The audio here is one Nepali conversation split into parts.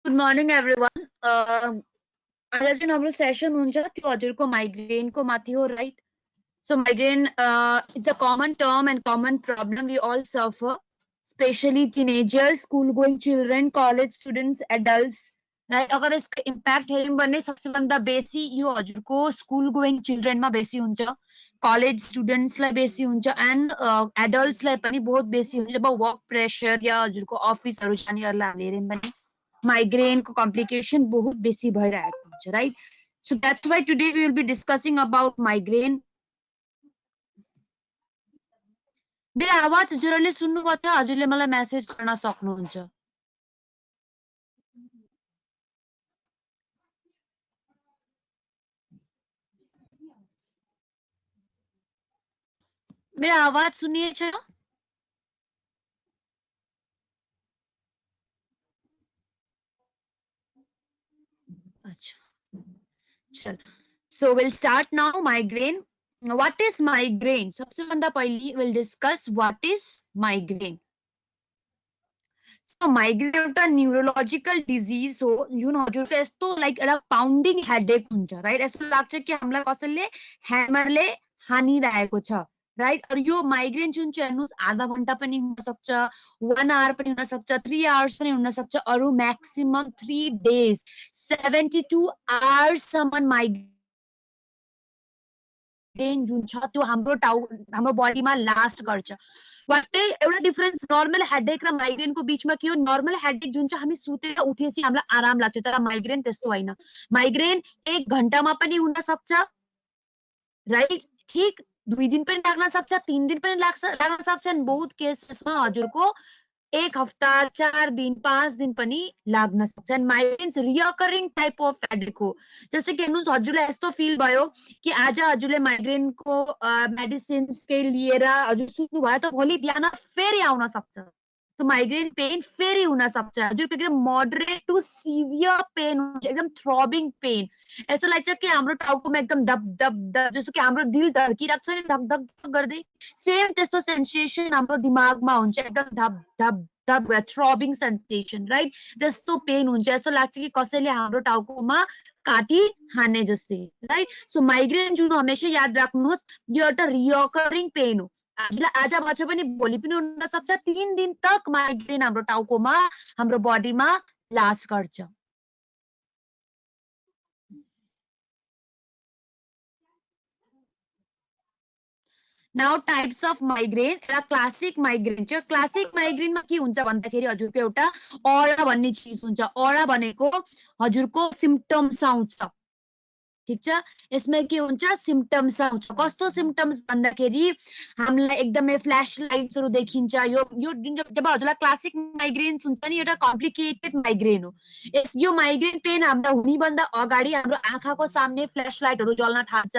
Good morning everyone. आज जुन हाम्रो सेसन हुन्छ त्यो हजुरको माइग्रेनको माथि हो, right? So migraine it's a common term and common problem we all suffer, specially teenagers, school going children, college students, adults, right? अगर यसको इम्प्याक्ट हेर्यौँ भने सबसे भन्दा बेसी यो हजुरको स्कुल गोइङ चिल्ड्रेनमा बेसी हुन्छ, कलेज स्टुडेन्ट्सलाई बेसी हुन्छ एन्ड एडल्ट्सलाई पनि बहुत बेसी हुन्छ। जब वर्क प्रेसर या हजुरको अफिसहरू जानेहरूलाई हामीले हेऱ्यौँ भने migraine को complication बहुत बेसी भइरहेको हुन्छ, right? So that's why today we will be discussing about migraine. मेरो आवाज हजुरले सुन्नुभयो त हजुरले मलाई मेसेज गर्न सक्नुहुन्छ। मेरो आवाज सुनिएछ? अच्छा, चल। So we'll start now. Migraine. What is migraine? सबसे भन्दा पहिले we'll discuss what is migraine. So migraine एउटा न्यूरोलॉजिकल डिजीज हो जुन हजुरको यस्तो लाइक एउटा पाउन्डिङ हेडेक हुन्छ, राइट? यस्तो लाग्छ कि हामीलाई कसैले ह्यामरले हानिरहेको छ, राइट? और यो माइग्रेन जुन चाहिँ हेर्नुहोस् आधा घन्टा पनि हुन सक्छ, 1 आवर पनि हुन सक्छ, 3 आवर्स पनि हुन सक्छ, अरू म्याक्सिमम 3 डेज, 72 आवर्स सम्म माइग्रेन जुन छ त्यो हाम्रो बडीमा लास्ट गर्छ। वाटै एउटा डिफरेन्स नर्मल हेडेक र माइग्रेनको बीचमा के हो? नर्मल हेडेक जुन चाहिँ हामी सुतेर उठेपछि हामीलाई आराम लाग्छ, तर माइग्रेन त्यस्तो होइन। माइग्रेन 1 घन्टामा पनि हुन सक्छ, राइट? ठीक 2 दिन पनि लाग्न सक्छ, 3 दिन पनि लाग्न सक्छ, बहुत केसेसमा हजुरको 1 हफ्ता, 4 दिन, 5 दिन पनि लाग्न सक्छ। Migraines recurring type of headache हो। जस्तो कि हेर्नुहोस् हजुरलाई यस्तो फिल भयो कि आज हजुरले माइग्रेनको मेडिसिन्स केही लिएर हजुर सुत्नु भयो त भोलि बिहान फेरि आउन सक्छ। तो माइग्रेन पेन फेरि हुन सक्छ। हजुरको एकदम मोडरेट टु सिभियर पेन हुन्छ, एकदम थ्रबिङ पेन। ऐसा लाग्छ कि हाम्रो टाउकोमा एकदम धप धप धप जस्तो कि हाम्रो दिल धड्किरहेको छ नि धक धक धक गर्दै, सेम त्यस्तो सेन्सेसन हाम्रो दिमागमा हुन्छ, एकदम धप धप धप थ्रबिङ सेन्सेसन, राइट? त्यस्तो पेन हुन्छ, यस्तो लाग्छ कि कसैले हाम्रो टाउकोमा काटी हाने जस्तै, राइट? सो माइग्रेन जुन हमेशा याद राख्नुहोस् यो एउटा रिकरिङ पेन हो। आज बच्चा पनि भोलि पनि हुन सक्छ, 3 दिन तक माइग्रेन हाम्रो टाउकोमा हाम्रो बडीमा लास्ट गर्छ। Now types of migraine. एउटा क्लासिक माइग्रेन छ। क्लासिक माइग्रेनमा के हुन्छ भन्दाखेरि हजुरको एउटा ऑरा भन्ने चीज हुन्छ। ऑरा भनेको हजुरको सिम्पटम्स आउँछ, ठीक छ? यसमा के हुन्छ? सिम्पटम्स आउँछ। कस्तो सिम्पटम्स भन्दाखेरि हामीलाई एकदमै फ्ल्याश लाइट्सहरु देखिन्छ। यो जुन जब हजुरलाई क्लासिक माइग्रेन्स हुन्छ नि, एउटा कम्प्लिकेटेड माइग्रेन हो। यो माइग्रेन पेन हामीलाई हुने भन्दा अगाडि हाम्रो आँखाको सामने फ्ल्याश लाइटहरु जल्न थाल्छ,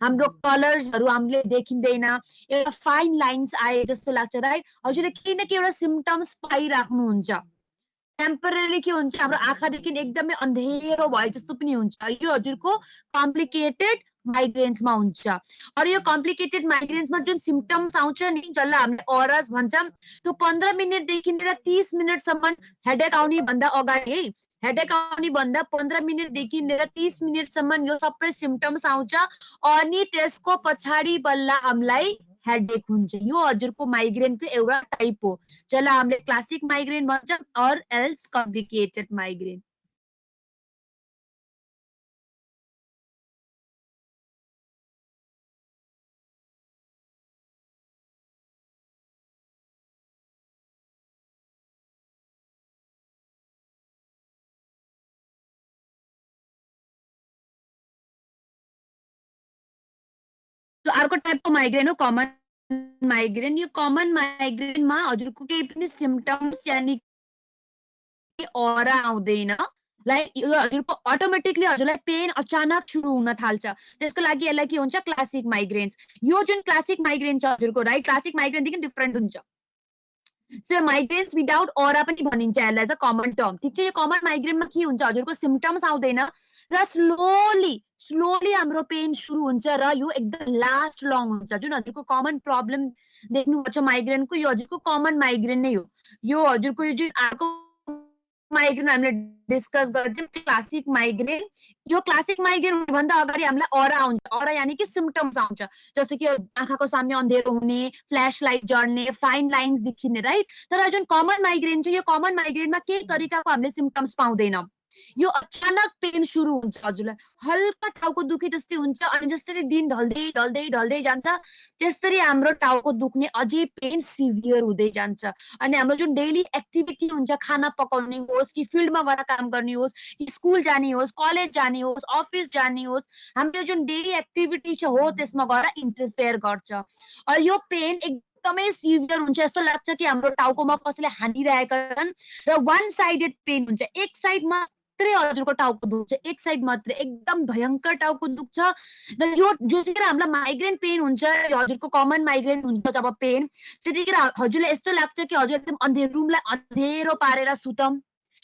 हाम्रो कलर्सहरु हामीले देखिँदैन, एउटा फाइन लाइन्स आए जस्तो लाग्छ, राइट? हजुरले केही न केही एउटा सिम्पटम्स पाइराख्नुहुन्छ। टेम्पररी के हुन्छ? हाम्रो आँखादेखि एकदमै अन्धेरो भए जस्तो पनि हुन्छ। यो हजुरको कम्प्लिकेटेड माइग्रेन्समा हुन्छ। और यो कम्प्लिकेटेड माइग्रेन्समा जुन सिम्पटम्स आउँछ नि, जसलाई हामीले ऑरास भन्छौं, त्यो 15 मिनेटदेखि लिएर 30 मिनेटसम्म हेडेक आउने भन्दा अगाडि है, हेडेक आउने भन्दा 15 मिनेटदेखि लिएर 30 मिनेटसम्म यो सबै सिम्पटम्स आउँछ। अनि त्यसको पछाडि बल्ल हामीलाई हेडेक हुन्छ। यो हजुरको माइग्रेनको एउटा टाइप हो, जसलाई हामीले क्लासिक माइग्रेन भन्छौं और एल्स कम्प्लिकेटेड माइग्रेन। तो अर्को टाइपको माइग्रेन हो कमन माइग्रेन। यो कमन माइग्रेनमा हजुरको केही पनि सिम्पटम्स यानी कि ऑरा आउँदैन, लाइक यो हजुरको अटोमेटिकली हजुरलाई पेन अचानक सुरु हुन थाल्छ। त्यसको लागि यसलाई के हुन्छ? Classic migraines. यो जुन क्लासिक माइग्रेन छ हजुरको, राइट? क्लासिक माइग्रेनदेखि डिफरेन्ट हुन्छ। सो माइग्रेन्स विदाउट ऑरा पनि भनिन्छ यसलाई, एज अ कमन टर्म, ठीक छ? यो कमन माइग्रेनमा के हुन्छ? हजुरको सिम्पटम्स आउँदैन र स्लोली हाम्रो पेन सुरु हुन्छ र यो एकदम लास्ट लङ हुन्छ। जुन हजुरको कमन प्रब्लम देख्नुहुन्छ माइग्रेनको, यो हजुरको कमन माइग्रेन नै हो। यो हजुरको यो जुन अर्को माइग्रेन हामीले डिस्कस गर्दियौँ क्लासिक माइग्रेन। यो क्लासिक माइग्रेन भन्दा अगाडि हामीलाई अरा आउँछ, अरा यानी कि सिम्पटम्स आउँछ, जस्तो कि आँखाको सामने अँधेरो हुने, फ्ल्यास लाइट जड्ने, फाइन लाइन्स देखिने, राइट। तर जुन कमन माइग्रेन छ, यो कमन माइग्रेनमा केही तरिकाको हामीले सिम्पटम्स पाउँदैनौँ। यो अचानक पेन सुरु हुन्छ, हजुरलाई हल्का टाउको दुखे जस्तै हुन्छ, अनि जसरी दिन ढल्दै ढल्दै ढल्दै जान्छ त्यसरी हाम्रो टाउको दुख्ने अझै पेन सिभियर हुँदै जान्छ। अनि हाम्रो जुन डेली एक्टिभिटी हुन्छ, खाना पकाउने होस् कि फिल्डमा गएर काम गर्ने होस् कि स्कुल जाने होस्, कलेज जाने होस्, अफिस जाने होस्, हाम्रो जुन डेली एक्टिभिटी छ हो त्यसमा गएर इन्टरफेयर गर्छ। यो पेन एकदमै सिभियर हुन्छ, यस्तो लाग्छ कि हाम्रो टाउकोमा कसैले हानिरहेका छन् र वान साइडेड पेन हुन्छ, एक साइड मात्रै हजुरको टाउको दुख्छ, एक साइड मात्रै एकदम भयङ्कर टाउको दुख्छ। र यो जतिखेर हामीलाई माइग्रेन पेन हुन्छ, हजुरको कमन माइग्रेन हुन्छ जब पेन, त्यतिखेर हजुरलाई यस्तो लाग्छ कि हजुर एकदम अँधेरो, रुमलाई अँधेरो पारेर सुतम,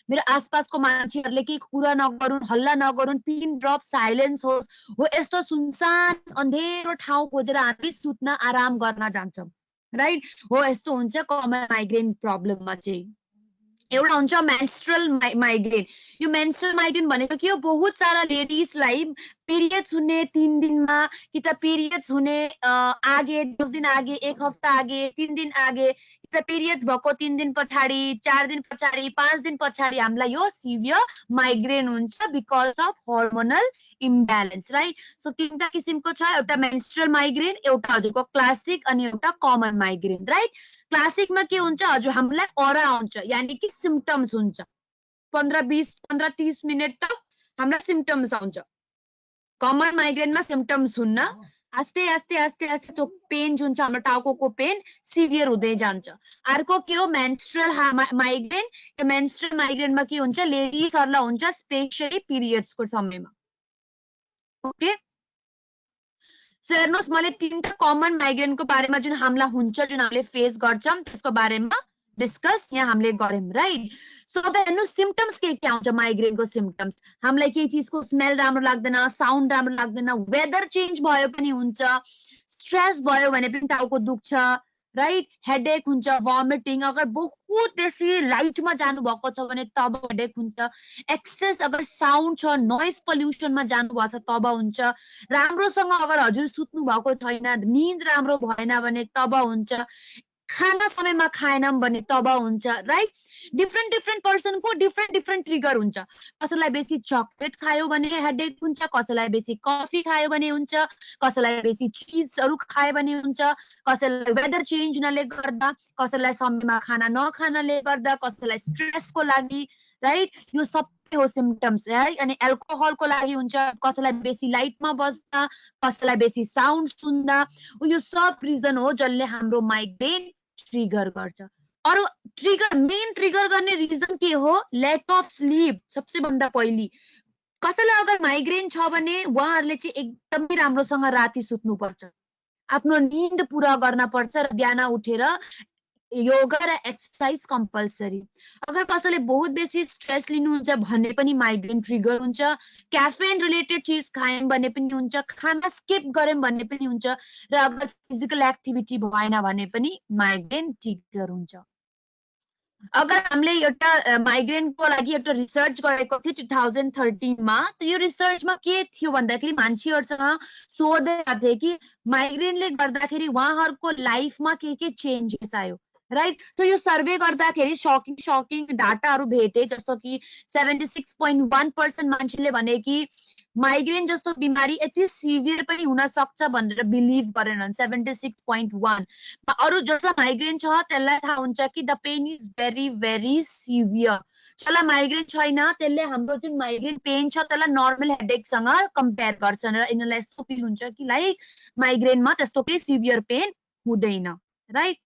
मेरो आसपासको मान्छेहरूले केही कुरा नगरून्, हल्ला नगरून्, पिन ड्रप साइलेन्स होस्, हो यस्तो सुनसान अँधेरो ठाउँ खोजेर हामी सुत्न आराम गर्न जान्छौँ, राइट। हो यस्तो हुन्छ कमन माइग्रेन प्रब्लममा चाहिँ। एउटा हुन्छ मेन्स्ट्रुअल माइग्रेन। यो मेन्स्ट्रुअल माइग्रेन भनेको के हो, बहुत सारा लेडिजलाई पिरियड्स हुने 3 दिनमा कि त पिरियड्स हुने आगे 10 दिन आगे, 1 हफ्ता आगे, 3 दिन आगे, कि त पिरियड्स भएको 3 दिन पछाडि, 4 दिन पछाडि, 5 दिन पछाडि हामीलाई यो सिभियर माइग्रेन हुन्छ because of hormonal imbalance, right. So 3टा किसिमको छ, एउटा मेन्स्ट्रुअल माइग्रेन, एउटा हजुरको क्लासिक अनि एउटा कमन माइग्रेन, राइट। क्लासिकमा के हुन्छ, हजुर हामीलाई अरा आउँछ यानी कि सिम्पटम्स हुन्छ, 15-20-15-30 मिनट तक हामीलाई सिम्पटम्स आउँछ। कमन माइग्रेनमा सिम्पटम्स हुन्न, आस्ते आस्ते आस्ते आस्ते त्यो पेन जुन छ हाम्रो टाउको पेन सिभियर हुँदै जान्छ। अर्को के हो, मेन्स्ट्रुअल माइग्रेन। यो मेन्स्ट्रुअल माइग्रेनमा के हुन्छ, लेडिजहरूलाई हुन्छ स्पेशली पिरियड्सको समयमा, ओके। सो हेर्नुहोस्, मैले 3टा कमन माइग्रेनको बारेमा जुन हामीलाई हुन्छ, जुन हामीले फेस गर्छौँ त्यसको बारेमा डिस्कस यहाँ हामीले गर्यौँ, राइट। सो अब हेर्नुहोस् सिम्पटम्स के आउँछ माइग्रेनको सिम्पटम्स। हामीलाई केही चिजको स्मेल राम्रो लाग्दैन, साउन्ड राम्रो लाग्दैन, वेदर चेन्ज भयो पनि हुन्छ, स्ट्रेस भयो भने पनि टाउको दुख्छ, राइट, हेडेक हुन्छ, भमिटिङ, अगर बहुत बेसी लाइटमा जानुभएको छ भने तब हेडेक हुन्छ, एक्सेस अगर साउन्ड छ, नोइज पल्युसनमा जानुभएको छ तब हुन्छ, राम्रोसँग अगर हजुर सुत्नु भएको छैन, निन्द राम्रो भएन भने तब हुन्छ, खाना समयमा खाएनौँ भने तब हुन्छ, राइट। डिफ्रेन्ट पर्सनको डिफ्रेन्ट ट्रिगर हुन्छ। कसैलाई बेसी चकलेट खायो भने हेडेक हुन्छ, कसैलाई बेसी कफी खायो भने हुन्छ, कसैलाई बेसी चिजहरू खायो भने हुन्छ, कसैलाई वेदर चेन्ज हुनाले गर्दा, कसैलाई समयमा खाना नखानाले गर्दा, कसैलाई स्ट्रेसको लागि, राइट। यो सबै हो सिम्पटम्स, है। अनि एल्कोहलको लागि हुन्छ, कसैलाई बेसी लाइटमा बस्दा, कसैलाई बेसी साउन्ड सुन्दा, यो सब रिजन हो जसले हाम्रो माइग्रेन ट्रिगर गर्छ। अरू ट्रिगर, मेन ट्रिगर गर्ने रिजन के हो, ल्याक अफ स्लिप। सबसे भन्दा पहिली कसैलाई अगर माइग्रेन छ भने उहाँहरूले चाहिँ एकदमै राम्रोसँग राति सुत्नुपर्छ, आफ्नो निन्द पुरा गर्न पर्छ र बिहान उठेर योगा र एक्सरसाइज कम्पल्सरी। अगर कसैले बहुत बेसी स्ट्रेस लिनुहुन्छ भने पनि माइग्रेन ट्रिगर हुन्छ, क्याफेन रिलेटेड चिज खायौँ भने पनि हुन्छ, खाना स्किप गर्यौँ भने पनि हुन्छ, र अगर फिजिकल एक्टिभिटी भएन भने पनि माइग्रेन ट्रिगर हुन्छ। अगर हामीले एउटा माइग्रेनको लागि एउटा रिसर्च गरेको थियो 2013 मा, त यो रिसर्चमा के थियो भन्दाखेरि मान्छेहरूसँग सोधेका थिए कि माइग्रेनले गर्दाखेरि उहाँहरूको लाइफमा के चेन्जेस आयो, राइट। तो यो सर्वे गर्दाखेरि शकिङ डाटाहरू भेटे, जस्तो कि 76.1% मान्छेले भने कि माइग्रेन जस्तो बिमारी यति सिभियर पनि हुन सक्छ भनेर बिलिभ गरेनन्, 76.1। अरू जसलाई माइग्रेन छ त्यसलाई थाहा हुन्छ कि the pain is very very severe. जसलाई माइग्रेन छैन त्यसले हाम्रो जुन माइग्रेन पेन छ त्यसलाई नर्मल हेडेकसँग कम्पेयर गर्छन् र यिनीहरूलाई यस्तो फिल हुन्छ कि लाइक माइग्रेनमा त्यस्तो केही सिभियर पेन हुँदैन, राइट।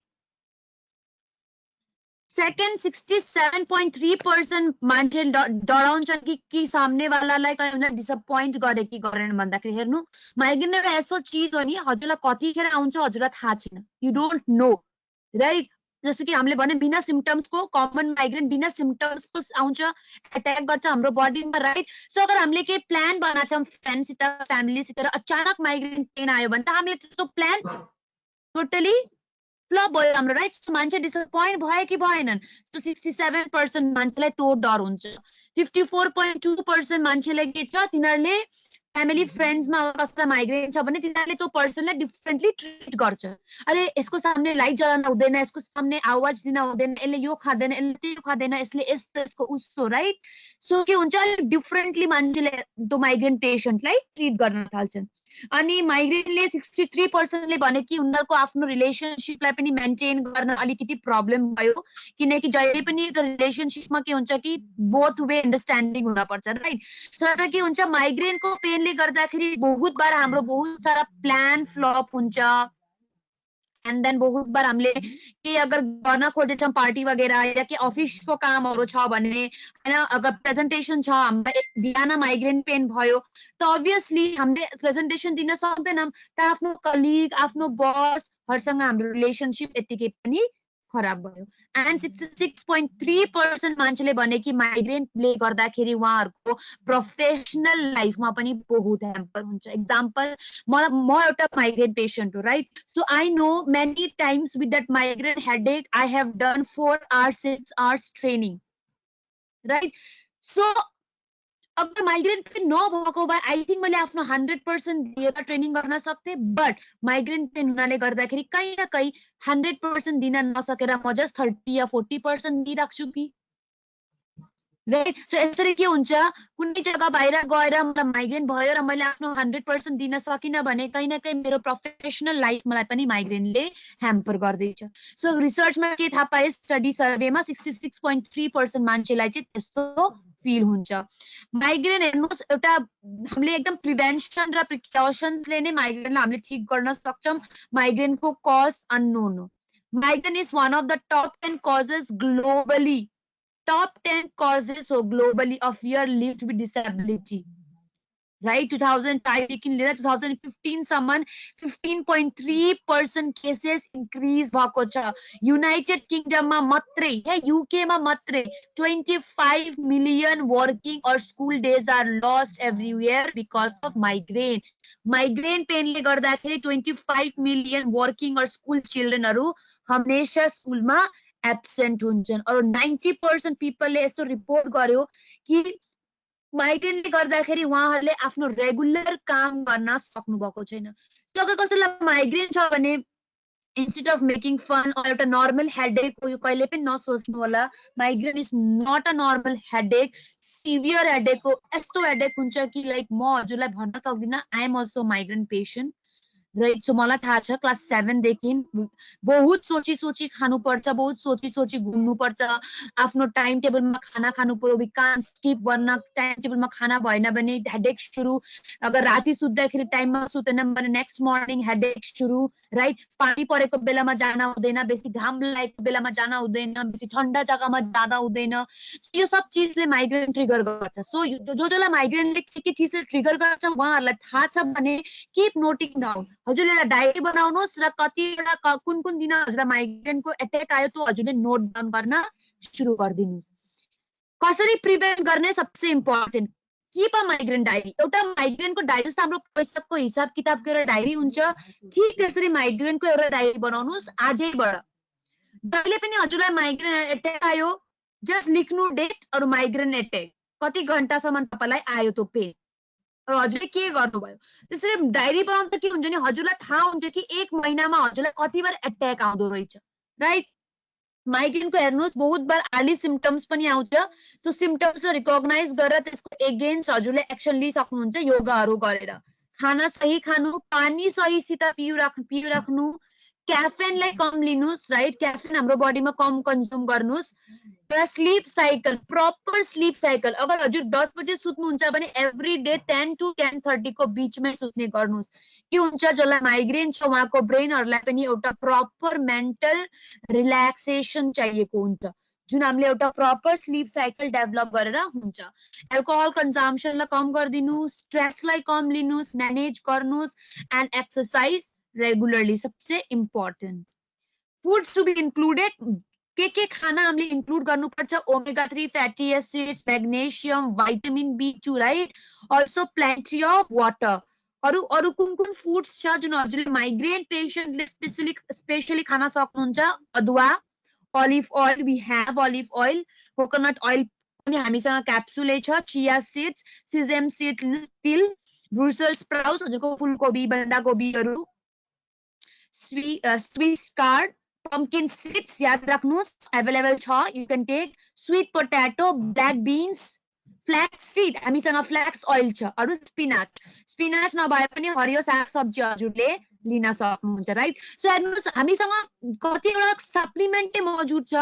सेकेन्ड 67.3% मान्छे डराउँछन् कि सामनेवालालाई कहीँ उनीहरूले डिसपोइन्ट गरे कि गरेन भन्दाखेरि, हेर्नु माइग्रेन एउटा यस्तो चिज हो नि, हजुरलाई कतिखेर आउँछ हजुरलाई थाहा छैन, यु डोन्ट नो, राइट। जस्तो कि हामीले भने बिना सिम्पटम्सको कमन माइग्रेन बिना सिम्पटम्सको आउँछ, एट्याक गर्छ हाम्रो बडीमा, राइट। सो अगर हामीले केही प्लान बनाउँछौँ फ्रेन्डसित, फ्यामिलीसित, अचानक माइग्रेन पेन आयो भने त हामीले त्यस्तो प्लान टोटली फ्लप भयो हाम्रो, राइट? सो मान्छे डिसपोइन्ट भयो कि भएनन्? सो 67% मान्छेलाई त्यो डर हुन्छ। 54.2% मान्छेलाई के छ, तिनीहरूले फ्यामिली फ्रेन्ड्समा कसैलाई माइग्रेन छ भने तिनीहरूले त्यो पर्सनलाई डिफरेन्टली ट्रिट गर्छ। अरे यसको सामने लाइट जलाउन हुँदैन, यसको सामने आवाज दिन हुँदैन, यसले यो खाँदैन, यसले त्यो खाँदैन, यसले यस्तो यसको उस्तो, राइट? सो के हुन्छ, डिफरेन्टली मान्छेले त्यो माइग्रेन पेसेन्टलाई ट्रिट गर्न थाल्छन्। अनि माइग्रेनले 63%ले भने कि उनीहरूको आफ्नो रिलेसनसिपलाई पनि मेन्टेन गर्न अलिकति प्रब्लम भयो, किनकि जहिले पनि एउटा रिलेसनसिपमा के हुन्छ कि बोथ वे अन्डरस्ट्यान्डिङ हुनपर्छ, राइट? सो के हुन्छ, माइग्रेनको पेनले गर्दाखेरि बहुत बार हाम्रो बहुत सारा प्लान फ्लप हुन्छ। एन्ड देन बहुत बार हामीले के अगर गर्न खोजेछौँ पार्टी वगैरह या के अफिसको कामहरू छ भने हैन, अगर प्रेजेन्टेसन छ, हामीलाई एक बिहान माइग्रेन पेन भयो त अभियसली हामीले प्रेजेन्टेसन दिन सक्दैनौँ, त आफ्नो कलिग, आफ्नो बसहरुसँग हाम्रो रिलेसनसिप यतिकै पनि खराब भयो। एन्ड 66.3% मान्छेले भने कि माइग्रेनले गर्दाखेरि उहाँहरूको प्रोफेसनल लाइफमा पनि बहुत ह्याम्पर हुन्छ। एक्जाम्पल, म एउटा माइग्रेन पेसेन्ट हो, right? So I know many times with that migraine headache I have done 4 hours 6 hours training, right? So अगर माइग्रेन पेन नभएको भए आई थिंक मैले आफ्नो 100% दिएर ट्रेनिङ गर्न सक्थे, बट माइग्रेन पेन हुनाले गर्दाखेरि कहीँ न कहीँ 100% दिन नसकेर म जस्ट 30 या 40% दिइराख्छु कि, राइट? सो यसरी के हुन्छ, कुनै जग्गा बाहिर गएर मलाई माइग्रेन भयो र मैले आफ्नो 100% दिन सकिनँ भने कहीँ न कहीँ मेरो प्रोफेसनल लाइफ मलाई पनि माइग्रेनले ह्याम्पर गर्दैछ। सो रिसर्चमा के थाहा पाए, स्टडी सर्वेमा 66.3% मान्छेलाई चाहिँ त्यस्तो फिल हुन्छ। माइग्रेन हेर्नुहोस्, एउटा हामीले एकदम प्रिभेन्सन र प्रिकसन्सले नै माइग्रेनलाई हामीले ठिक गर्न सक्छौँ। माइग्रेनको कज अननोन हो। Migraine is one of the top 10 causes globally, top 10 causes globally of year lived with disability, right? 2005 देखि लिएर 2015 सम्म 15.3% केसेस इन्क्रिज भएको छ। युनाइटेड किङडममा मात्रै, या युकेमा मात्रै 25 मिलियन वर्किङ और school days are lost everywhere because of migraine. Migraine पेनले गर्दाखेरि 25 मिलियन वर्किङ और स्कुल चिल्ड्रेनहरू हमेशा स्कुलमा एब्सेन्ट हुन्छन्। और 90% पिपलले यस्तो रिपोर्ट गर्यो कि माइग्रेनले गर्दाखेरि उहाँहरूले आफ्नो रेगुलर काम गर्न सक्नु भएको छैन। तो अगर कसैलाई माइग्रेन छ भने instead of making fun or एउटा नर्मल हेडेक हो, यो कहिले पनि नसोच्नु होला। Migraine is not a normal headache, severe headache हो। यस्तो हेडेक हुन्छ कि लाइक म हजुरलाई भन्न सक्दिनँ, I am also migraine patient, right? So मलाई थाहा छ क्लास 7 देखि बहुत सोची सोची खानुपर्छ, बहुत सोची सोची घुम्नुपर्छ, आफ्नो टाइम टेबलमा खाना खानु पर्यो, वी कान स्किप गर्न, टाइम टेबलमा खाना भएन भने हेडेक सुरु, अगर राति सुत्दाखेरि टाइममा सुतेनौँ भने नेक्स्ट मर्निङ हेडेक सुरु, राइट? पानी परेको बेलामा जान हुँदैन, बेसी घाम लागेको बेलामा जान हुँदैन, बेसी ठन्डा जग्गामा जाँदा हुँदैन। यो सब चिजले माइग्रेन ट्रिगर गर्छ। सो जसलाई माइग्रेनले के चिजले ट्रिगर गर्छ उहाँहरूलाई थाहा छ भने कीप नोटिङ डाउन। हजुरले एउटा डायरी बनाउनुहोस् र कतिवटा कुन कुन दिन हजुरलाई माइग्रेनको एटेक आयो त्यो हजुरले नोट डाउन गर्न सुरु गरिदिनुहोस्। कसरी प्रिभेन्ट गर्ने, सबसे important, keep a migraine diary. एउटा माइग्रेनको डायरी जस्तो हाम्रो पैसाको हिसाब किताबको एउटा डायरी हुन्छ, ठीक त्यसरी माइग्रेनको एउटा डायरी बनाउनुहोस् आजैबाट। जहिले पनि हजुरलाई माइग्रेन एटेक आयो जस्ट लेख्नु डेट और माइग्रेन एटेक, कति घण्टासम्म तपाईलाई आयो त्यो पेन र हजुरले के गर्नुभयो। त्यसरी डायरी बनाउँदा के हुन्छ नि, हजुरलाई थाहा हुन्छ कि एक महिनामा हजुरलाई कति बार एटेक आउँदो रहेछ, राइट? माइग्रेनको हेर्नुहोस् बहुत बार अर्ली सिम्पटम्स पनि आउँछ, त्यो सिम्पटम्स रिकग्नाइज गरेर त्यसको एगेन्स्ट हजुरले एक्सन लिइसक्नुहुन्छ योगाहरू गरेर। खाना सही खानु, पानी सहीसित पिउराख्नु, क्याफेनलाई कम लिनुहोस्, राइट? क्याफेन हाम्रो बडीमा कम कन्ज्युम गर्नुहोस्। Sleep cycle, proper sleep cycle, अगर हजुर 10 बजे सुत्नुहुन्छ भने एभ्री डे 10 to 10:30 को बीचमै सुत्ने गर्नुहोस्। के हुन्छ, जसलाई माइग्रेन छ उहाँको ब्रेनहरूलाई पनि एउटा प्रपर मेन्टल रिल्याक्सेसन चाहिएको हुन्छ, जुन हामीले एउटा प्रपर स्लीप साइकल डेभलप गरेर हुन्छ। एल्कोहल कन्जम्पसनलाई कम गरिदिनुहोस्, स्ट्रेसलाई कम लिनुहोस्, म्यानेज गर्नुहोस्, एन्ड एक्सरसाइज रेगुलरली, सबसे important. Foods to be included, के खाना हामीले इन्क्लुड गर्नुपर्छ, omega 3 fatty acids, magnesium, vitamin B2, right? Also plenty of water. अरु अरु कुन फुड्स छ जुन हजुरले माइग्रेन पेशेन्टले स्पेशली खान सक्नुहुन्छ? अदुवा, olive oil, we have olive oil, coconut oil पनि हामीसँग क्याप्सुलै छ, चिया सीड्स, सिजेम सीड तिल, ब्रुसल्स स्प्राउट, हजुरको फुलकोबी, बन्दाकोबीहरु, स्वीट कार्ड, pumpkin seeds याद राख्नुस् अवेलेबल छ, you can take, sweet potato, black beans, flax seed हामीसँग फ्ल्याक्स ऑयल छ, अरु स्पिनाच नभए पनि हरियो सागसब्जी हजुरले लिन सक्नुहुन्छ, राइट? सो हेर्नुस् हामीसँग कतिवटा सप्लिमेन्ट मौजूद छ,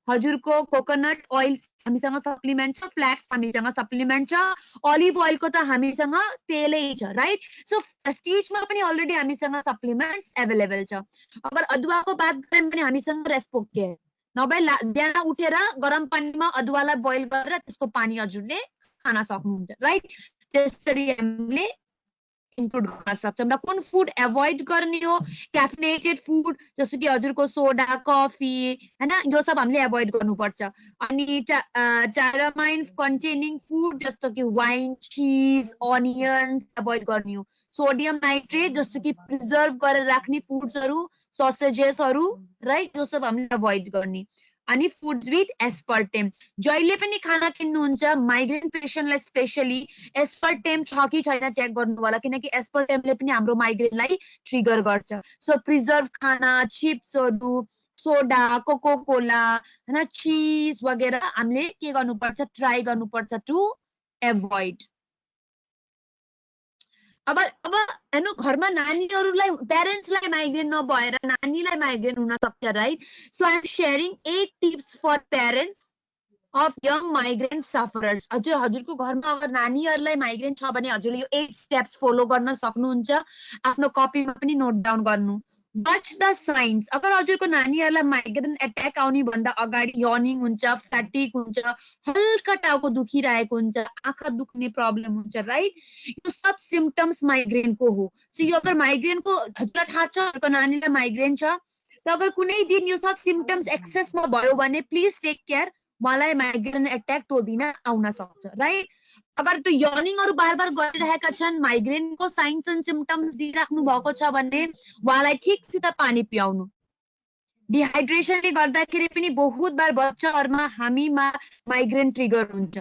हजुरको कोकोनट ऑयल हामीसँग सप्लिमेन्ट छ, फ्ल्याक्स हामीसँग सप्लिमेन्ट छ, ऑलिभ ऑयल को त हामीसँग तेलै छ, राइट? सो प्रेस्टिजमा पनि अलरेडी हामीसँग सप्लिमेन्ट्स अवेलेबल छ। अगर अदुवाको बात गरौँ भने हामीसँग रेस्पोके नभए बिहान उठेर गरम पानीमा अदुवालाई बोइल गरेर त्यसको पानी हजुरले खान सक्नुहुन्छ, राइट? त्यसरी हामीले इन्क्लुड गर्न सक्छौं। र कुन फुड एभोइड गर्ने हो? क्याफिनेटेड फुड जस्तो कि हजुरको सोडा, कफी, हैन, यो सब हामीले एभोइड गर्नुपर्छ। अनि टायरामाइन कन्टेनिङ फुड जस्तो कि वाइन, चीज, अनियन एभोइड गर्ने हो। सोडियम नाइट्रेट जस्तो कि प्रिजर्भ गरेर राख्ने फुड्सहरु, ससेजेसहरु, राइट? यो सब हामीले एभोइड गर्ने। अनि फुड्स विथ एस्पर्टेम जहिले पनि खाना किन्नुहुन्छ माइग्रेन पेशेन्टलाई स्पेशली एस्पर्टेम छ कि छैन चेक गर्नु होला, किनकि एस्पर्टेमले पनि हाम्रो माइग्रेनलाई ट्रिगर गर्छ। सो प्रिजर्भ खाना, चिप्सहरु, सोडा, कोको कोला, हैन, चीज वगैरह हामीले के गर्नुपर्छ? ट्राई गर्नुपर्छ टु एभोइड। अब हेर्नु घरमा नानीहरुलाई प्यारेन्ट्सलाई माइग्रेन नभएर नानीलाई माइग्रेन हुन सक्छ, right? So I am sharing 8 tips for parents of young migraine sufferers. हजुरको घरमा अगर नानीहरुलाई माइग्रेन छ भने हजुरले यो 8 स्टेप्स फलो गर्न सक्नुहुन्छ। आफ्नो कपीमा पनि नोट डाउन गर्नु। Watch the signs. अगर हजुरको नानीहरुलाई माइग्रेन अट्याक आउने भन्दा अगाडि यर्निङ हुन्छ, फ्याटिग हुन्छ, हल्का टाउको दुखिरहेको हुन्छ, आँखा दुख्ने प्रब्लम हुन्छ, राइट? यो सब सिम्पटम्स माइग्रेनको हो। सो यो अगर माइग्रेनको हजुरलाई थाहा छ हजुरको नानीलाई माइग्रेन छ, त अगर कुनै दिन यो सब सिम्पटम्स एक्सेसमा भयो भने प्लिज टेक केयर, मलाई माइग्रेन अट्याक तो दिन आउन सक्छ, राइट? अगर त्यो यर्निङहरु बार-बार गरिरहेका छन्, माइग्रेनको साइन्स एन्ड सिम्पटम्स दिइराख्नु भएको छ भने उहाँलाई ठिकसित पानी पियाउनु। डिहाइड्रेसनले गर्दाखेरि पनि बहुत बार बच्चाहरुमा हामीमा माइग्रेन ट्रिगर हुन्छ।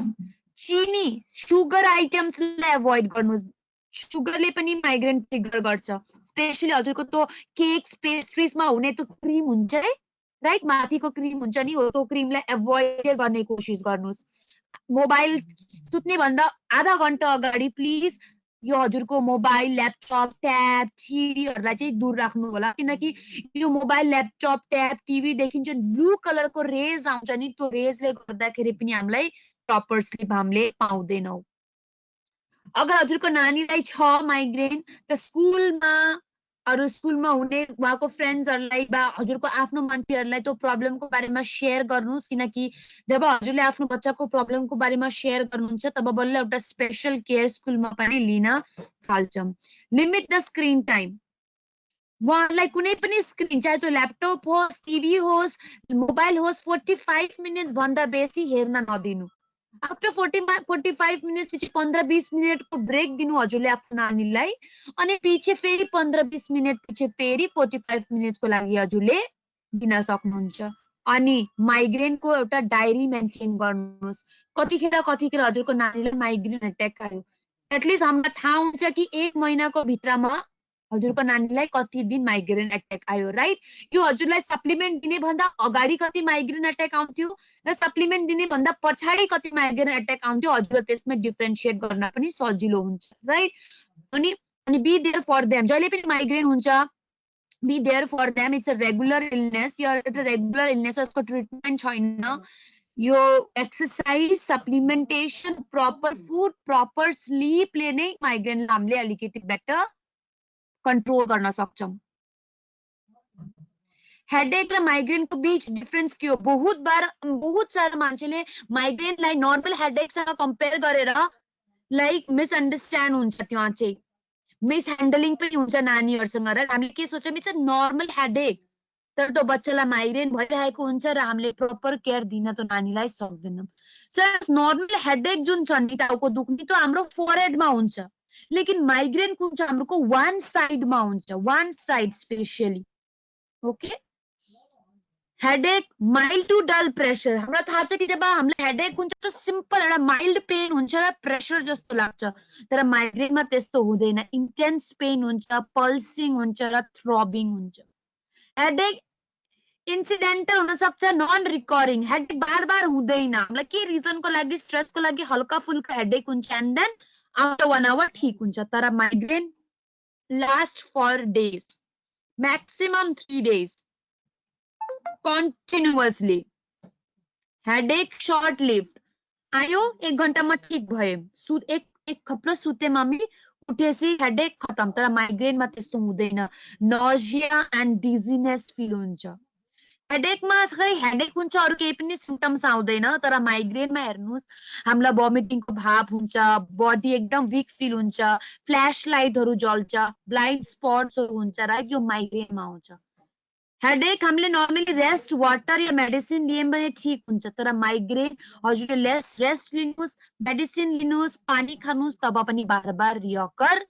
चिनी, सुगर आइटम्सलाई एभोइड गर्नु। सुगरले पनि माइग्रेन ट्रिगर गर्छ, स्पेशली हजुरको त्यो केक्स, पेस्ट्रीजमा हुने त्यो क्रीम हुन्छ है, राइट? माथिको क्रीम हुन्छ नि, हो त्यो क्रीमलाई एभोइड गर्ने कोशिश गर्नुस्। मोबाइल सुत्ने भन्दा आधा घण्टा अगाडि प्लिज यो हजुरको मोबाइल, ल्यापटप, ट्याब, टिभीहरुलाई चाहिँ दूर राख्नु होला, किनकि यो मोबाइल, ल्यापटप, ट्याब, टिभी देखिन्छ ब्लू कलरको रेज आउँछ नि, त्यो रेजले गर्दाखेरि पनि हामीलाई प्रपर स्लिप हामीले पाउँदैनौं। अगर हजुरको नानीलाई छ माइग्रेन त स्कुलमा हुने उहाँको फ्रेन्ड्सहरुलाई बा हजुरको आफ्नो मान्छेहरुलाई त्यो प्रब्लमको बारेमा शेयर गर्नुस्, किनकि जब हजुरले आफ्नो बच्चाको प्रब्लमको बारेमा शेयर गर्नुहुन्छ तब बल्ल एउटा स्पेशल केयर स्कुलमा पनि लिन थाल्छौं। Limit the screen time. उहाँलाई कुनै पनि स्क्रिन, चाहे त्यो ल्यापटप होस्, टिभी होस्, मोबाइल होस्, 45 मिनेट्स भन्दा बेसी हेर्न नदिनु। आफ्टर 45 मिनट्स पछि 15-20 मिनटको ब्रेक दिनु हजुरले आफ्नो नानीलाई, अनि पछि फेरि 15-20 मिनट पछि फेरि 45 मिनट्सको लागि हजुरले दिन सक्नुहुन्छ। अनि माइग्रेनको एउटा डायरी मेन्टेन गर्नुस्। कतिखेर हजुरको नानीलाई माइग्रेन अट्याक आयो, एटलिस्ट हामीलाई थाहा हुन्छ कि 1 महिनाको भित्रमा हजुरको नानीलाई कति दिन माइग्रेन अट्याक आयो, राइट? यो हजुरलाई सप्लिमेन्ट दिने भन्दा अगाडि कति माइग्रेन अट्याक आउँथ्यो र सप्लिमेन्ट दिने भन्दा पछाडी कति माइग्रेन अट्याक आउँथ्यो हजुरले त्यसमा डिफरेन्शिएट गर्न पनि सजिलो हुन्छ, राइट? अनि बी देयर फर देम। जहिले पनि माइग्रेन हुन्छ, be there for them. It's a regular illness, यो एउटा रेगुलर इलनेस, यसको ट्रिटमेन्ट छैन। यो exercise, supplementation, proper food, proper स्लीपले नै माइग्रेनलाई हामीले अलिकति बेटर कन्ट्रोल गर्न सक्छौं। हेडेक र माइग्रेनको बीच डिफरेन्स के हो? बहुत सारा मान्छेले माइग्रेनलाई नर्मल हेडेकसँग कम्पेयर गरेर लाइक मिसअन्डरस्ट्यान्ड हुन्छ, त्यहाँ चाहिँ मिसह्यान्डलिङ पनि हुन्छ नानीहरुसँग, र हामीले के सोच्छौं इट्स अ नर्मल हेडेक, तर त्यो बच्चालाई माइग्रेन भइरहेको हुन्छ र हामीले प्रपर केयर दिन त्यो नानीलाई सक्दैनौं। सो नर्मल हेडेक जुन छ नि, टाउको दुख्ने, त्यो हाम्रो फोरहेडमा हुन्छ, लेकिन माइग्रेन कुन चाहिँ हाम्रो वान साइडमा हुन्छ, one side specially. Okay, headache, mild to dull pressure. हमरा थाहा छ कि जब हामीलाई हेडेक हुन्छ त सिम्पल एउटा माइल्ड पेन हुन्छ र प्रेशर जस्तो लाग्छ, तर माइग्रेनमा त्यस्तो हुँदैन। इन्टेन्स पेन हुन्छ, पल्सिङ हुन्छ र थ्रबिङ हुन्छ। हेडेक इन्सिडेन्टल हुन सक्छ, नन रिकरिङ। हेडेक बार बार हुँदैन, हामीलाई के रिजनको लागि, स्ट्रेसको लागि हल्का फुल्का हेडेक हुन्छ एन्ड देन आफ्टर 1 आवर ठीक हुन्छ। तर migraine last for days, maximum 3 days continuously. Headache short lived, आयो 1 घण्टामा ठीक भयो, एक खप्लो सुतेमा पनि उठेसी हेडेक खतम। तर माइग्रेनमा त्यस्तो हुँदैन, नजिया एन्ड डिजीनेस फिल हुन्छ। हेडेकमा खै हेडेक हुन्छ, अरु केही पनि सिम्पटम्स आउँदैन, तर माइग्रेनमा हेर्नुस् हामीलाई भमिटिङको भाव हुन्छ, बडी एकदम वीक फिल हुन्छ, फ्ल्याश लाइटहरु जल्छ, ब्लाइन्ड स्पट्सहरु हुन्छ, राइट? यो माइग्रेनमा आउँछ। हेडेक हामीले नर्मली रेस्ट, वाटर या मेडिसिन लियौं भने ठीक हुन्छ, तर माइग्रेन हजुरले लेस रेस्ट लिनुस्, मेडिसिन लिनुस्, पानी खानुस्, तब पनि बार बार रिअकर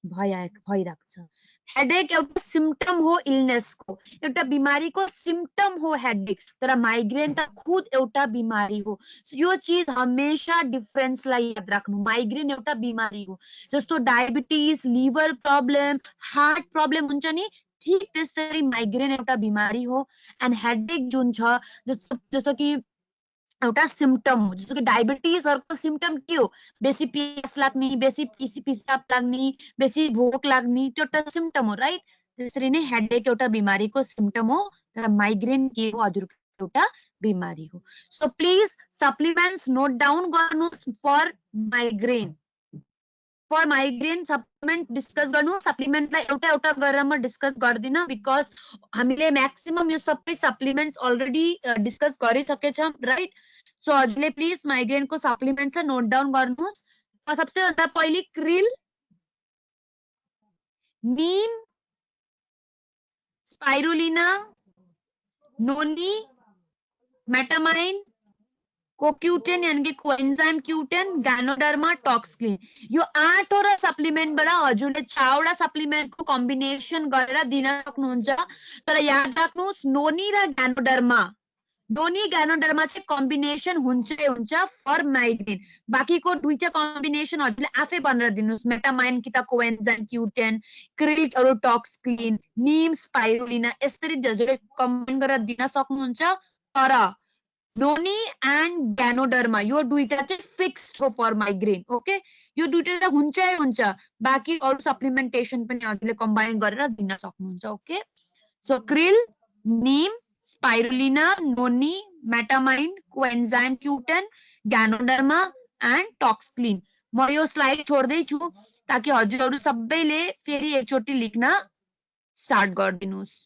भइराख्छ। हेडेक एउटा सिम्पटम हो इलनेसको, एउटा बिमारीको सिम्पटम हो हेडेक, तर माइग्रेन त खुद एउटा बिमारी हो। यो चीज हमेशा डिफरेन्सलाई याद राख्नु। माइग्रेन एउटा बिमारी हो, जस्तो diabetes, liver problem, heart problem हुन्छ नि, ठीक त्यसरी माइग्रेन एउटा बिमारी हो। एन्ड हेडेक जुन छ, जस्तो कि एउटा सिम्पटम हो, जस्तो कि डायबिटिजहरुको सिम्पटम के हो? बेसी पियास लाग्ने, बेसी पिसाब लाग्ने, बेसी भोक लाग्ने, त्यो एउटा सिम्पटम हो, राइट? त्यसरी नै हेडेक एउटा बिमारीको सिम्पटम हो, तर माइग्रेन के हो? हजुरको एउटा बिमारी हो। So please supplements note down गर्नुस् for migraine. For migraine supplement discuss गर्नु, सप्लिमेन्टलाई एउटा एउटा गरेर म डिस्कस गर्दिन, बिकज हामीले म्याक्सिमम यो सबै सप्लिमेन्ट्स अलरेडी डिस्कस गरिसकेछौं, राइट? सो हजुरले प्लिज माइग्रेनको सप्लिमेन्ट्सलाई नोट डाउन गर्नुस्। सबसे भन्दा पहिले क्रिल, नीम, स्पाइरुलिना, नोनी, मेटामाइन, कोक्यूटेन यानी कि कोएन्जाइम क्यूटेन, गैनोडर्मा, टॉक्सक्लिन। यो 8 वटा सप्लिमेन्टबाट हजुरले 6 वटा सप्लिमेन्टको कम्बिनेसन गरेर दिन सक्नुहुन्छ। तर याद राख्नुस्, नोनी र गैनोडर्मा, नोनी गैनोडर्मा चाहिँ कम्बिनेसन हुन्छै हुन्छ फर माइग्रेन। बाँकीको दुईटा कम्बिनेसन हजुरले आफै भनेर दिनुस्, मेटामाइन कि त कोएन्जाइम क्यूटेन, क्रिल अरु टॉक्सक्लिन, नीम, स्पाइरुलिना, यसरी हजुरले कम्बाइन गरेर दिन सक्नुहुन्छ। तर नोनी एन्ड गैनोडर्मा यो दुईटा चाहिँ फिक्स्ड हो फर माइग्रेन। ओके, यो दुईटा त हुन्छै हुन्छ, बाँकी अरु सप्लिमेन्टेसन पनि हजुरले कम्बाइन गरेर दिन सक्नुहुन्छ। Okay, so krill, neem, spirulina, noni, metamine, coenzyme Q ten, ganoderma and Toxclean. म यो स्लाइड छोड्दै छु ताकि हजुरहरु सबैले फेरि एकचोटी लेख्न स्टार्ट गरिदिनुस्।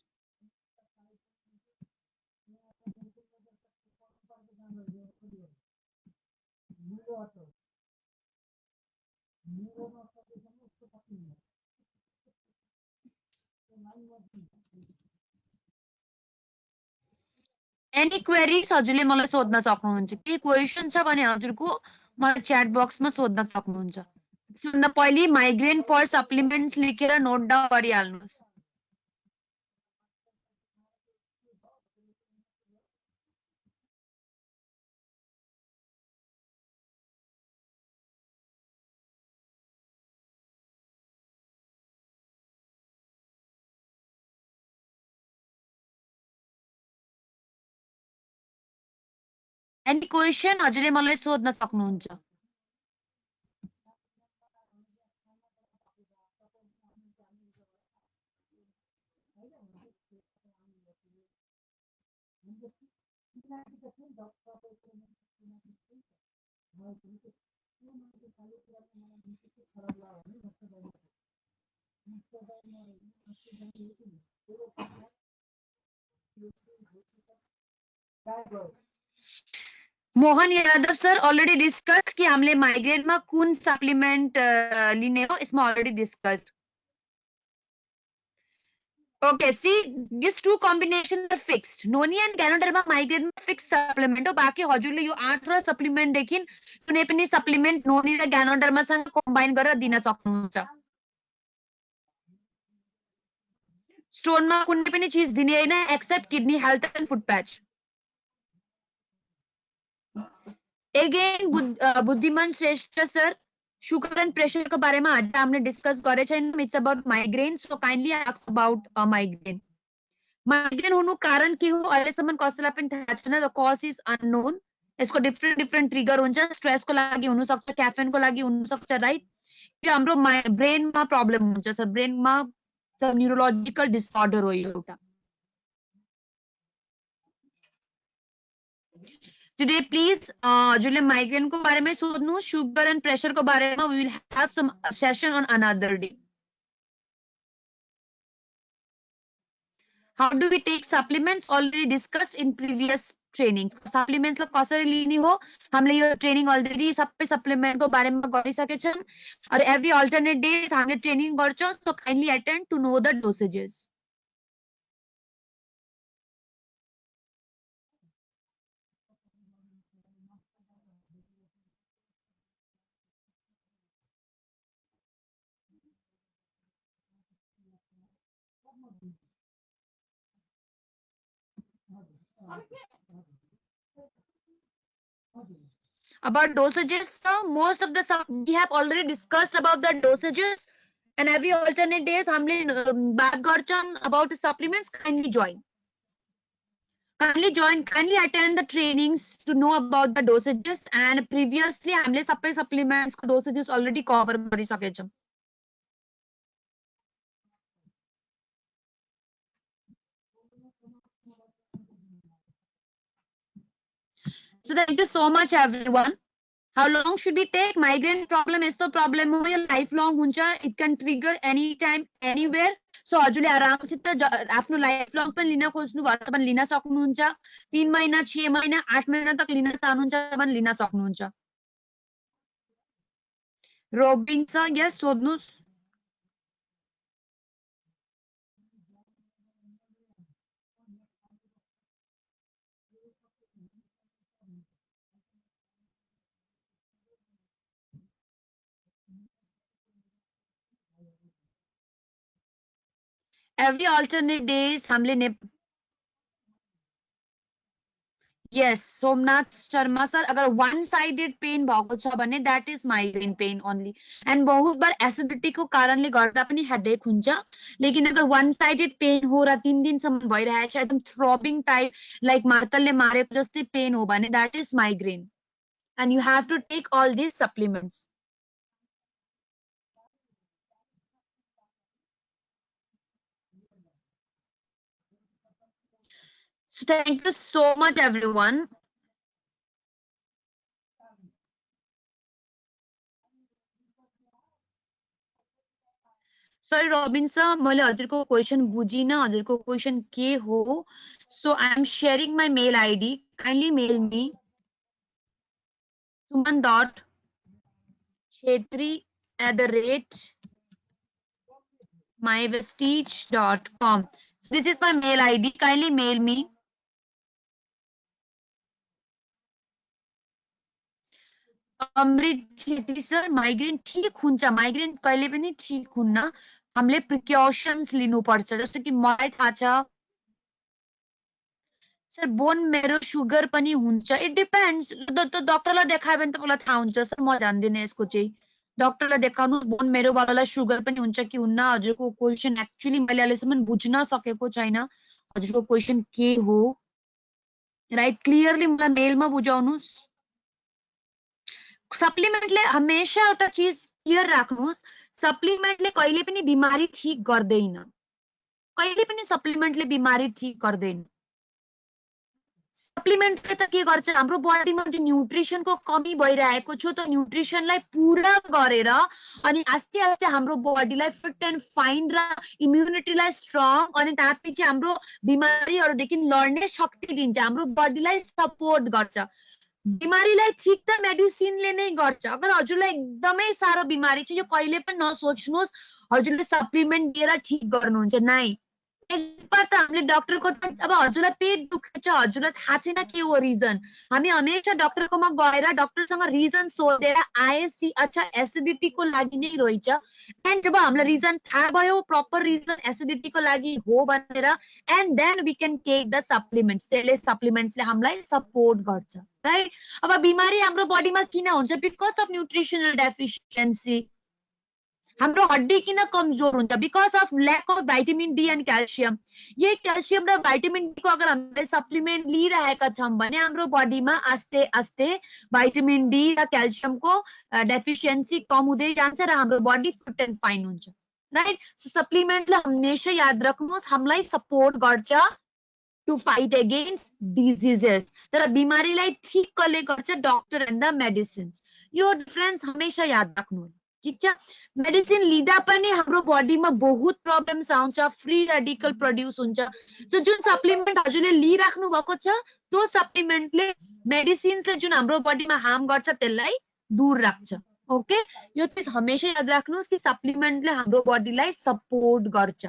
एनी क्वेरीज हजुरले मलाई सोध्न सक्नुहुन्छ। के क्वेशन छ भने हजुरको मलाई च्याट बक्समा सोध्न सक्नुहुन्छ। सबभन्दा पहिले माइग्रेन फर सप्लिमेन्ट्स लेखेर नोट डाउन गरिहाल्नुस्। एनी क्वेशन हजुरले मलाई सोध्न सक्नुहुन्छ। Mohan Yadav sir already discuss कि हामीले माइग्रेनमा कुन सप्लिमेन्ट लिने हो, यसमा already discuss. Okay, see, these two combinations are fixed. Noni and Ganoderma migraine fixed supplement हो बाकी हजुरले यो 8 supplement देखिन कुनै पनि supplement Noni र Ganoderma सँग combine गरेर दिन सक्नुहुन्छ. Stone मा कुनै पनि चीज दिने हैन except kidney health and foot patch. Again, Buddhiman Shrestha sir, sugar and pressure को बारे में आज हमने discuss करे छैन. It's about migraine, so kindly ask about a migraine. Migraine हुनु कारण के हो अहिलेसम्म कसैलाई पनि थाहा छैन. The cause is unknown. यसको डिफरेंट डिफरेंट ट्रिगर हुन्छ. स्ट्रेसको लागि हुन सक्छ, क्याफेनको लागि हुन सक्छ, राइट. यो हाम्रो ब्रेनमा प्रब्लम हुन्छ सर. ब्रेनमा न्यूरोलॉजिकल डिसऑर्डर हो यो एउटा. टुडे प्लीज हजुरले माइग्रेनको बारेमा सोध्नु, सुगर एन्ड प्रेसरको बारेमा we will have some session on another day. How do we take supplements? Already discussed in previous trainings. Supplements ला कसरी लिने हो हामीले यो ट्रेनिङ अलरेडी सबै सप्लिमेन्ट को बारेमा गरिसकेछौं. और every alternate days हामीले ट्रेनिङ गर्छौं. So kindly attend to know the dosages. About dosages, so most of the we have already discussed about the dosages, and every alternate days हामीले बात गर्छौं about supplements. Kindly join. Kindly attend the trainings to know about the dosages, and previously हामीले सबै supplements को dosages already cover गरिसकेछौं. So thank you so much everyone. How long should we take? Migraine problem is the problem हो, यो lifelong हुन्छ. It can trigger anytime, anywhere. So हजुरले आरामसित आफ्नो lifelong पनि लिन खोज्नु भन्छ भने लिन सक्नुहुन्छ. 3 महिना, 6 महिना, 8 महिना तक लिन चाहनुहुन्छ भने लिन सक्नुहुन्छ. रोबिन सर, यस सोध्नुस्. Every alternate days हामीले yes, सोमनाथ शर्मा सर, अगर one sided pain भएको छ भने that is migraine pain only. And बहुत बार acidity को कारणले गर्दा पनि headache हुन्छ. लेकिन अगर one sided pain हो र 3 दिनसम्म भइरहेछ एकदम throbbing type like मार्तलले मारेको जस्तै pain हो भने that is migraine. And you have to take all these supplements. So thank you so much everyone. Sorry Robin sir, मैले हजुरको क्वेशन बुझिन. हजुरको क्वेशन के हो? So I am sharing my mail ID. Kindly mail me suman.chetri@mywestige.com. So this is my mail ID. Kindly mail me. Amrit Chhetri sir, migraine ठीक हुन्छ. माइग्रेन कहिले पनि ठीक हुन्न. हामीले प्रिकॉशन्स लिनुपर्छ. जस्तो कि मलाई थाहा छ सर बोन मेरो सुगर पनि हुन्छ. It depends. डक्टरलाई देखायो भने तपाईँलाई थाहा हुन्छ सर. म जान्दिन यसको चाहिँ. डक्टरलाई देखाउनु. बोन मेरो वालालाई सुगर पनि हुन्छ कि हुन्न. हजुरको क्वेशन एक्चुअली मैले अहिलेसम्म बुझ्न सकेको छैन. हजुरको क्वेशन के हो, राइट? क्लियरली मलाई मेलमा बुझाउनुस्. सप्लिमेन्टले हमेशा एउटा चीज क्लियर राख्नुस्. सप्लिमेन्टले कहिले पनि बिमारी ठीक गर्दैन. कहिले पनि सप्लिमेन्टले बिमारी ठीक गर्दैन. सप्लिमेन्टले त के गर्छ, हाम्रो बडीमा जुन न्यूट्रिसनको कमी भइरहेको छ त्यो न्यूट्रिसनलाई पूरा गरेर अनि आस्ते आस्ते हाम्रो बडीलाई फिट एन्ड फाइन र इम्युनिटीलाई स्ट्रङ अनि त्यसपछि हाम्रो बिमारीहरुदेखि लड्ने शक्ति दिन्छ. हाम्रो बडीलाई सपोर्ट गर्छ. बिमारीलाई ठीक त मेडिसिनले नै गर्छ. अगर हजुरलाई एकदमै सारो बिमारी छ यो कहिले पनि नसोच्नुस् हजुरले सप्लिमेन्ट दिएर ठीक गर्नुहुन्छ. नाइ, एकबार त हामीले डक्टरको अब हजुरलाई पेट दुखेछ हजुरलाई थाहा छैन के हो रिजन, हामी हमेशा डक्टरकोमा गएर डक्टरसँग रिजन सोधेर आएसी अच्छा एसिडिटीको लागि नै रहेछ एन्ड जब हामीलाई रिजन थाहा भयो प्रपर रिजन एसिडिटीको लागि हो भनेर and then we can take the supplements, त्यसले सप्लिमेन्ट्सले हामीलाई सपोर्ट गर्छ राइट। अब बिमारी हाम्रो बडीमा किन हुन्छ? Because of nutritional deficiency. हाम्रो हड्डी किन कमजोर हुन्छ? Because of lack of vitamin D and calcium. यही क्याल्सियम र भाइटामिन डी को अगर हामीले सप्लिमेन्ट लिइरहेका छौँ भने हाम्रो बडीमा आस्ते आस्ते भाइटामिन डी र क्याल्सियमको डेफिसिएन्सी कम हुँदै जान्छ र हाम्रो बडी फिट एन्ड फाइन हुन्छ राइट। सो सप्लिमेन्टले हमेशा याद राख्नुहोस् हामीलाई सपोर्ट गर्छ टु फाइट अगेन्स्ट डिजिजेस, तर बिमारीलाई ठिक कसले गर्छ? Doctor and the medicines. यो डिफरेन्स हमेशा याद राख्नु, ठीक छ। मेडिसिन लिँदा पनि हाम्रो बडीमा बहुत प्रब्लम्स आउँछ, फ्री रेडिकल प्रड्युस हुन्छ। सो जुन सप्लिमेन्ट हजुरले लिइराख्नु भएको छ त्यो सप्लिमेन्टले मेडिसिन्सले जुन हाम्रो बडीमा हार्म गर्छ त्यसलाई दूर राख्छ। ओके, यो चिज हमेशा याद राख्नुहोस् कि सप्लिमेन्टले हाम्रो बडीलाई सपोर्ट गर्छ।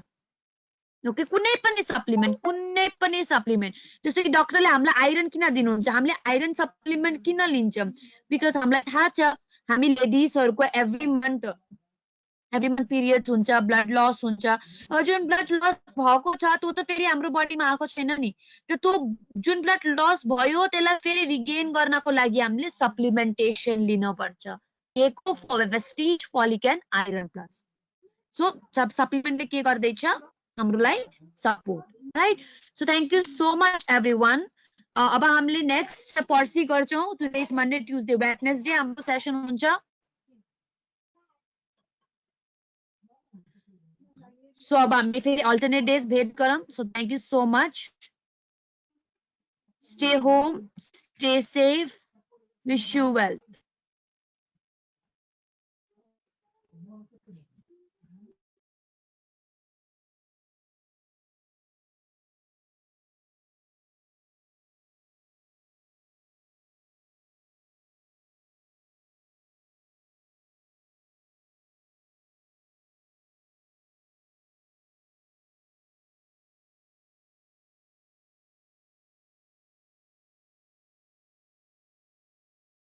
ओके, कुनै पनि सप्लिमेन्ट जस्तो कि डक्टरले हामीलाई आइरन किन दिनुहुन्छ? हामीले आइरन सप्लिमेन्ट किन लिन्छौँ? बिकज हामीलाई थाहा छ हामी लेडिजहरुको एभ्री मन्थ पिरियड्स हुन्छ, ब्लड लस हुन्छ। जुन ब्लड लस भएको छ त्यो त फेरि हाम्रो बडीमा आएको छैन नि, त्यो जुन ब्लड लस भयो त्यसलाई फेरि रिगेन गर्नको लागि हामीले सप्लिमेन्टेसन लिनुपर्छ। एको Vestige folic and iron plus. So सप्लिमेन्टले के गर्दैछ? हाम्रोलाई support right. So thank you so much everyone. अब हामीले नेक्स्ट पर्सि गर्छौँ। Today is Monday, Tuesday, Wednesday हाम्रो सेसन हुन्छ। सो अब हामीले फेरि अल्टरनेट डेज भेट गरौँ। So thank you so much. Stay home, stay safe, wish you well.